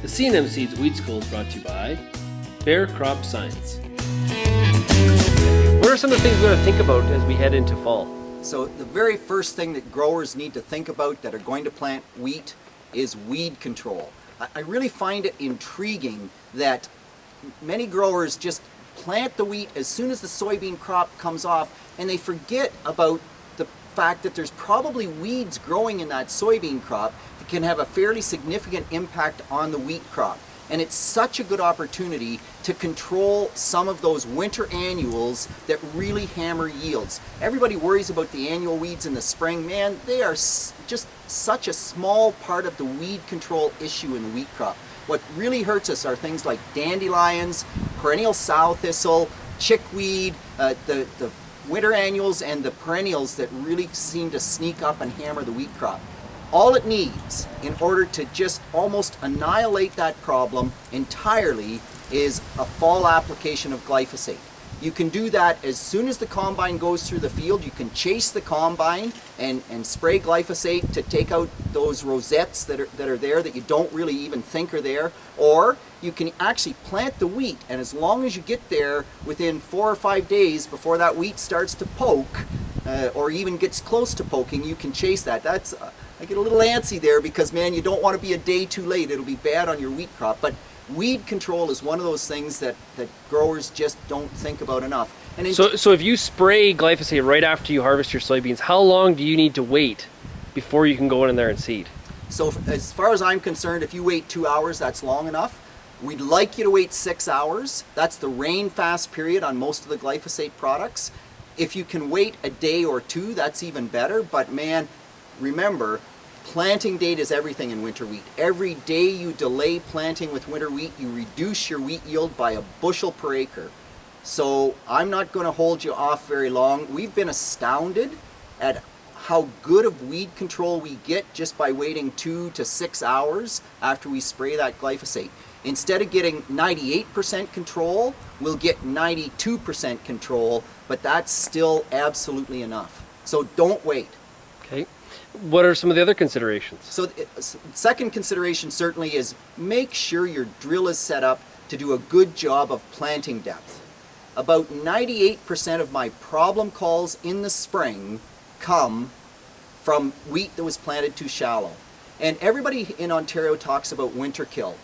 The C&M Seeds Weed School is brought to you by Bear Crop Science. What are some of the things we got to think about as we head into fall? So the very first thing that growers need to think about that are going to plant wheat is weed control. I really find it intriguing that many growers just plant the wheat as soon as the soybean crop comes off, and they forget about the fact that there's probably weeds growing in that soybean crop that can have a fairly significant impact on the wheat crop. And it's such a good opportunity to control some of those winter annuals that really hammer yields. Everybody worries about the annual weeds in the spring. Man, they are just such a small part of the weed control issue in the wheat crop. What really hurts us are things like dandelions, perennial sow thistle, chickweed, the winter annuals, and the perennials that really seem to sneak up and hammer the wheat crop. All it needs in order to just almost annihilate that problem entirely is a fall application of glyphosate. You can do that as soon as the combine goes through the field. You can chase the combine and spray glyphosate to take out those rosettes that are there that you don't really even think are there. Or you can actually plant the wheat, and as long as you get there within 4 or 5 days before that wheat starts to poke, or even gets close to poking, you can chase that. I get a little antsy there because, man, you don't want to be a day too late. It'll be bad on your wheat crop. But weed control is one of those things that growers just don't think about enough. And so if you spray glyphosate right after you harvest your soybeans, how long do you need to wait before you can go in there and seed? So as far as I'm concerned, if you wait 2 hours, that's long enough. We'd like you to wait 6 hours. That's the rain fast period on most of the glyphosate products. If you can wait a day or two, that's even better. But man, remember, planting date is everything in winter wheat. Every day you delay planting with winter wheat, you reduce your wheat yield by a bushel per acre. So I'm not going to hold you off very long. We've been astounded at how good of weed control we get just by waiting 2 to 6 hours after we spray that glyphosate. Instead of getting 98% control, we'll get 92% control, but that's still absolutely enough. So don't wait. Okay. What are some of the other considerations? So the second consideration certainly is make sure your drill is set up to do a good job of planting depth. About 98% of my problem calls in the spring come from wheat that was planted too shallow. And everybody in Ontario talks about winter kill.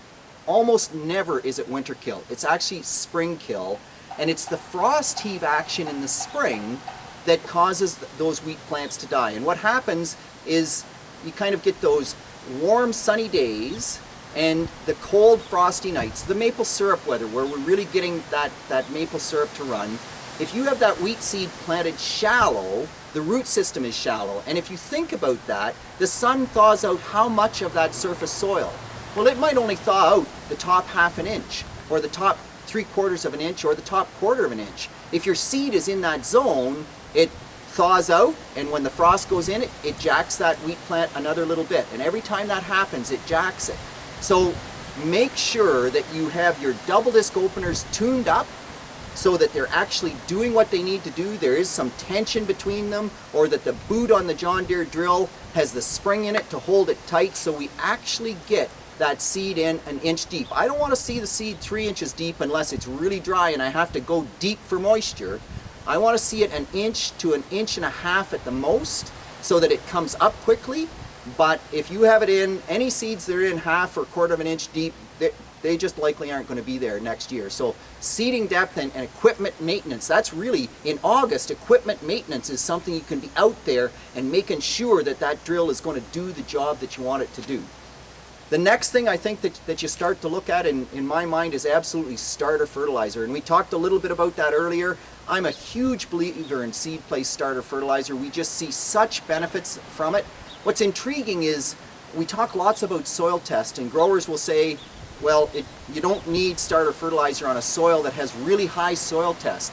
Almost never is it winter kill. It's actually spring kill. And it's the frost heave action in the spring that causes those wheat plants to die. And what happens is you kind of get those warm sunny days and the cold frosty nights, the maple syrup weather where we're really getting that maple syrup to run. If you have that wheat seed planted shallow, the root system is shallow. And if you think about that, the sun thaws out how much of that surface soil? Well, it might only thaw out the top half an inch, or the top 3/4 of an inch, or the top 1/4 of an inch. If your seed is in that zone, it thaws out, and when the frost goes in, it jacks that wheat plant another little bit. And every time that happens, it jacks it. So make sure that you have your double disc openers tuned up so that they're actually doing what they need to do. There is some tension between them, or that the boot on the John Deere drill has the spring in it to hold it tight, so we actually get that seed in 1 inch deep. I don't want to see the seed 3 inches deep unless it's really dry and I have to go deep for moisture. I want to see it 1 inch to 1.5 inches at the most so that it comes up quickly. But if you have it in, any seeds that are in 1/2 or 1/4 of an inch deep, they just likely aren't going to be there next year. So seeding depth and equipment maintenance, that's really, in August, equipment maintenance is something you can be out there and making sure that that drill is going to do the job that you want it to do. The next thing I think that you start to look at in my mind is absolutely starter fertilizer. And we talked a little bit about that earlier. I'm a huge believer in seed place starter fertilizer. We just see such benefits from it. What's intriguing is we talk lots about soil test, and growers will say, well, you don't need starter fertilizer on a soil that has really high soil test.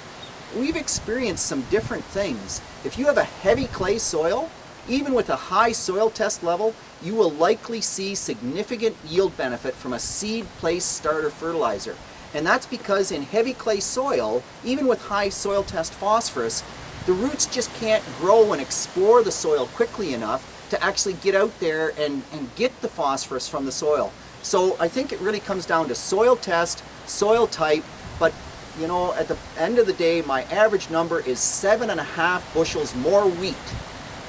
We've experienced some different things. If you have a heavy clay soil, even with a high soil test level, you will likely see significant yield benefit from a seed place starter fertilizer. And that's because in heavy clay soil, even with high soil test phosphorus, the roots just can't grow and explore the soil quickly enough to actually get out there and get the phosphorus from the soil. So I think it really comes down to soil test, soil type, but you know, at the end of the day, my average number is 7.5 bushels more wheat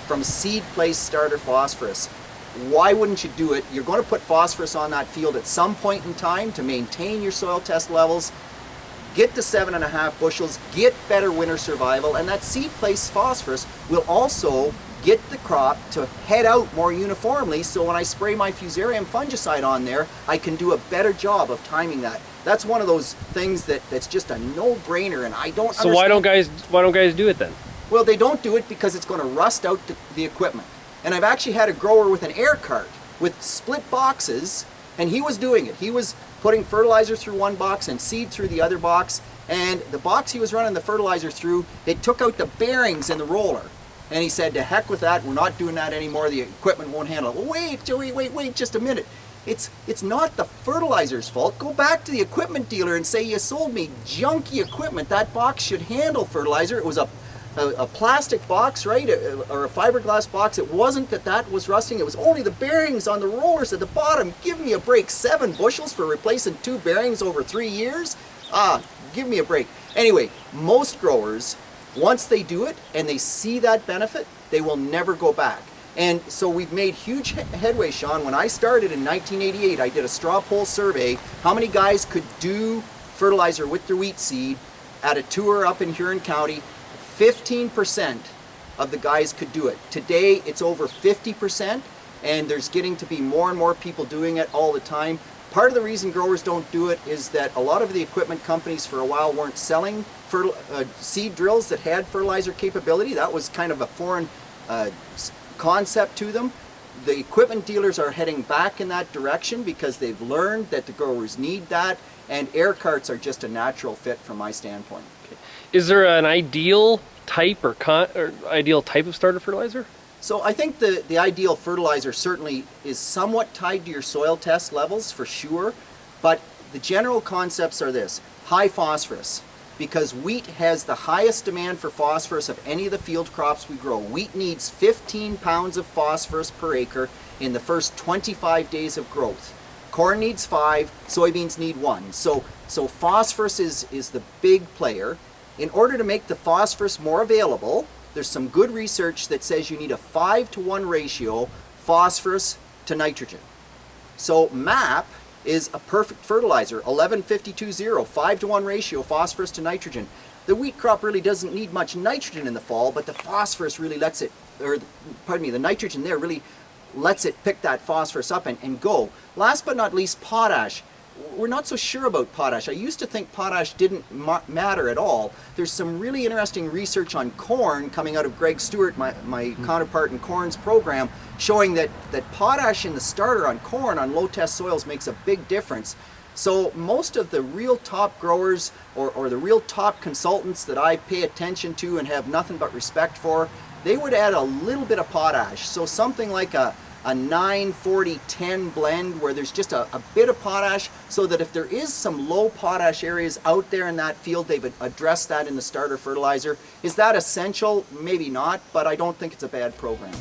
from seed placed starter phosphorus. Why wouldn't you do it? You're going to put phosphorus on that field at some point in time to maintain your soil test levels. Get the 7.5 bushels, get better winter survival, and that seed placed phosphorus will also get the crop to head out more uniformly, so when I spray my fusarium fungicide on there, I can do a better job of timing that. That's one of those things that's just a no-brainer, and I don't understand. So why don't guys do it then? Well, they don't do it because it's going to rust out the equipment. And I've actually had a grower with an air cart with split boxes, and he was doing it. He was putting fertilizer through one box and seed through the other box, and the box he was running the fertilizer through, they took out the bearings in the roller. And he said, to heck with that, we're not doing that anymore, the equipment won't handle it. Well, wait just a minute. It's not the fertilizer's fault. Go back to the equipment dealer and say, you sold me junky equipment. That box should handle fertilizer. It was a plastic box, right, or a fiberglass box. It wasn't that was rusting. It was only the bearings on the rollers at the bottom. Give me a break. 7 bushels for replacing 2 bearings over 3 years? Give me a break. Anyway, most growers, once they do it and they see that benefit, they will never go back. And so we've made huge headway, Sean. When I started in 1988, I did a straw poll survey. How many guys could do fertilizer with their wheat seed at a tour up in Huron County? 15% of the guys could do it. Today, it's over 50%, and there's getting to be more and more people doing it all the time. Part of the reason growers don't do it is that a lot of the equipment companies for a while weren't selling seed drills that had fertilizer capability. That was kind of a foreign concept to them. The equipment dealers are heading back in that direction because they've learned that the growers need that, and air carts are just a natural fit from my standpoint. Okay. Is there an ideal type or ideal type of starter fertilizer? So I think the ideal fertilizer certainly is somewhat tied to your soil test levels for sure, but the general concepts are this: high phosphorus, because wheat has the highest demand for phosphorus of any of the field crops we grow. Wheat needs 15 pounds of phosphorus per acre in the first 25 days of growth. Corn needs 5, soybeans need 1. So phosphorus is the big player. In order to make the phosphorus more available, there's some good research that says you need a 5-to-1 ratio phosphorus to nitrogen. So MAP is a perfect fertilizer, 11-52-0, 5-to-1 ratio phosphorus to nitrogen. The wheat crop really doesn't need much nitrogen in the fall, but the phosphorus really lets it, the nitrogen there really lets it pick that phosphorus up and go. Last but not least, potash. We're not so sure about potash. I used to think potash didn't matter at all. There's some really interesting research on corn coming out of Greg Stewart, my counterpart in corn's program, showing that potash in the starter on corn on low test soils makes a big difference. So most of the real top growers or the real top consultants that I pay attention to and have nothing but respect for, they would add a little bit of potash. So something like a 9-40-10 blend where there's just a bit of potash, so that if there is some low potash areas out there in that field, they would address that in the starter fertilizer. Is that essential? Maybe not, but I don't think it's a bad program.